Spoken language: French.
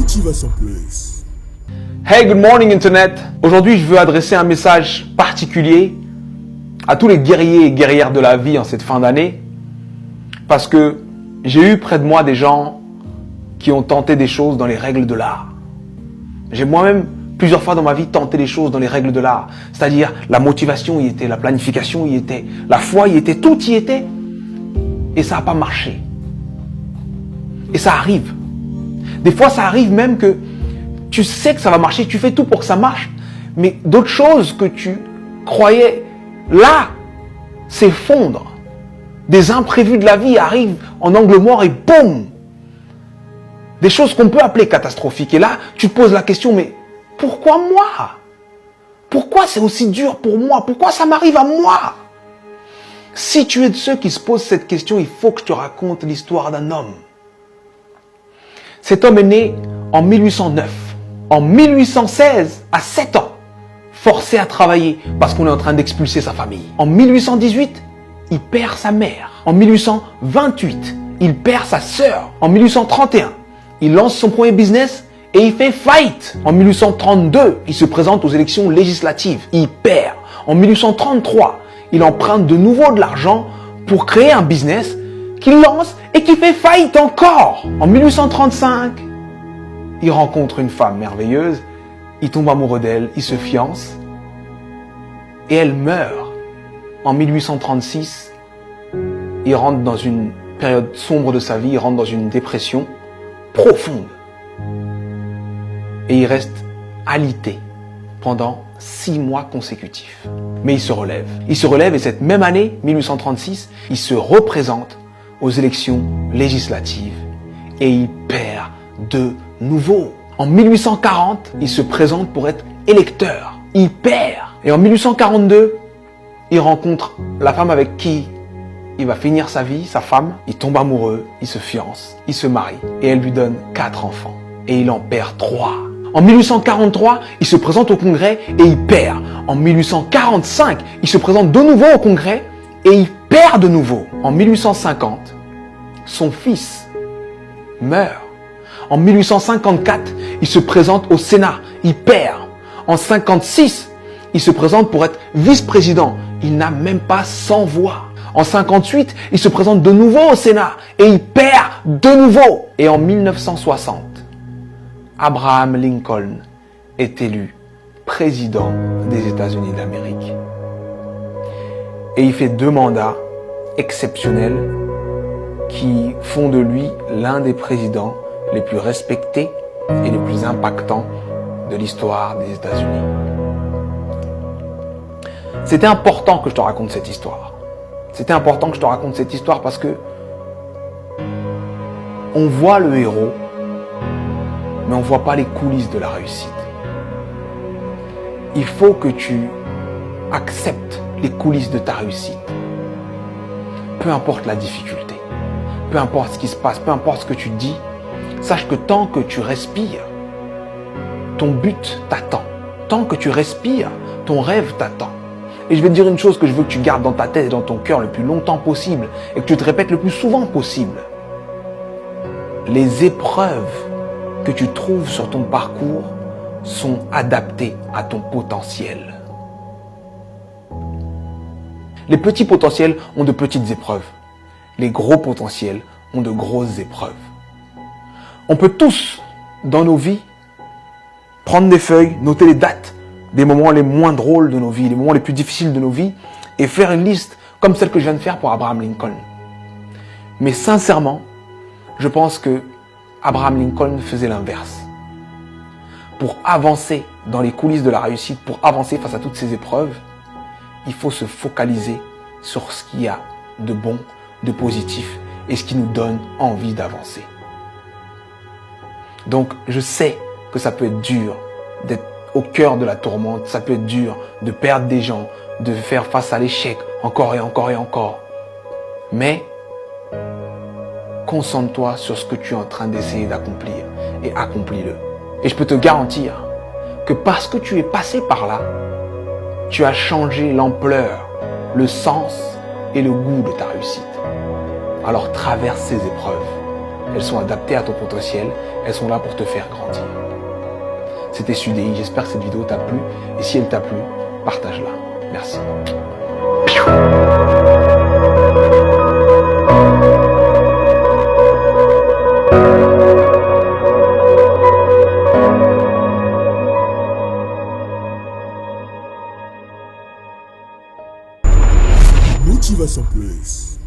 Motivation Plus. Hey, good morning Internet. Aujourd'hui, je veux adresser un message particulier à tous les guerriers et guerrières de la vie en cette fin d'année. Parce que j'ai eu près de moi des gens qui ont tenté des choses dans les règles de l'art. J'ai moi-même plusieurs fois dans ma vie tenté des choses dans les règles de l'art. C'est-à-dire la motivation y était, la planification y était, la foi y était, tout y était. Et ça n'a pas marché. Et ça arrive. Des fois, ça arrive même que tu sais que ça va marcher, tu fais tout pour que ça marche, mais d'autres choses que tu croyais là s'effondrent. Des imprévus de la vie arrivent en angle mort et boum! Des choses qu'on peut appeler catastrophiques. Et là, tu te poses la question, mais pourquoi moi? Pourquoi c'est aussi dur pour moi? Pourquoi ça m'arrive à moi? Si tu es de ceux qui se posent cette question, il faut que je te raconte l'histoire d'un homme. Cet homme est né en 1809. En 1816, à 7 ans, forcé à travailler parce qu'on est en train d'expulser sa famille. En 1818, il perd sa mère. En 1828, il perd sa sœur. En 1831, il lance son premier business et il fait faillite. En 1832, il se présente aux élections législatives. Il perd. En 1833, il emprunte de nouveau de l'argent pour créer un business qu'il lance et qui fait faillite encore. En 1835, il rencontre une femme merveilleuse, il tombe amoureux d'elle, il se fiance et elle meurt. En 1836, il rentre dans une période sombre de sa vie, il rentre dans une dépression profonde. Et il reste alité pendant 6 mois consécutifs. Mais il se relève. Il se relève et cette même année, 1836, il se représente aux élections législatives et il perd de nouveau. En 1840, il se présente pour être électeur. Il perd. Et en 1842, il rencontre la femme avec qui il va finir sa vie, sa femme. Il tombe amoureux, il se fiance, il se marie et elle lui donne 4 enfants. Et il en perd 3. En 1843, il se présente au Congrès et il perd. En 1845, il se présente de nouveau au Congrès et il perd de nouveau. En 1850, son fils meurt. En 1854, il se présente au Sénat, il perd. En 56, il se présente pour être vice-président. Il n'a même pas 100 voix. En 58, il se présente de nouveau au Sénat et il perd de nouveau. Et en 1960, Abraham Lincoln est élu président des États-Unis d'Amérique. Et il fait 2 mandats exceptionnels qui font de lui l'un des présidents les plus respectés et les plus impactants de l'histoire des États-Unis. C'était important que je te raconte cette histoire. C'était important que je te raconte cette histoire parce que on voit le héros, mais on ne voit pas les coulisses de la réussite. Il faut que tu acceptes les coulisses de ta réussite. Peu importe la difficulté, peu importe ce qui se passe, peu importe ce que tu dis, sache que tant que tu respires, ton but t'attend. Tant que tu respires, ton rêve t'attend. Et je vais te dire une chose que je veux que tu gardes dans ta tête et dans ton cœur le plus longtemps possible et que tu te répètes le plus souvent possible. Les épreuves que tu trouves sur ton parcours sont adaptées à ton potentiel. Les petits potentiels ont de petites épreuves. Les gros potentiels ont de grosses épreuves. On peut tous, dans nos vies, prendre des feuilles, noter les dates des moments les moins drôles de nos vies, les moments les plus difficiles de nos vies, et faire une liste comme celle que je viens de faire pour Abraham Lincoln. Mais sincèrement, je pense que Abraham Lincoln faisait l'inverse. Pour avancer dans les coulisses de la réussite, pour avancer face à toutes ces épreuves, il faut se focaliser sur ce qu'il y a de bon, de positif, et ce qui nous donne envie d'avancer. Donc, je sais que ça peut être dur d'être au cœur de la tourmente, ça peut être dur de perdre des gens, de faire face à l'échec encore et encore et encore. Mais, concentre-toi sur ce que tu es en train d'essayer d'accomplir et accomplis-le. Et je peux te garantir que parce que tu es passé par là, tu as changé l'ampleur, le sens et le goût de ta réussite. Alors traverse ces épreuves elles sont adaptées à ton potentiel, elles sont là pour te faire grandir. C'était Sudei, j'espère que cette vidéo t'a plu, et si elle t'a plu, partage-la. Merci. Motivation Plus.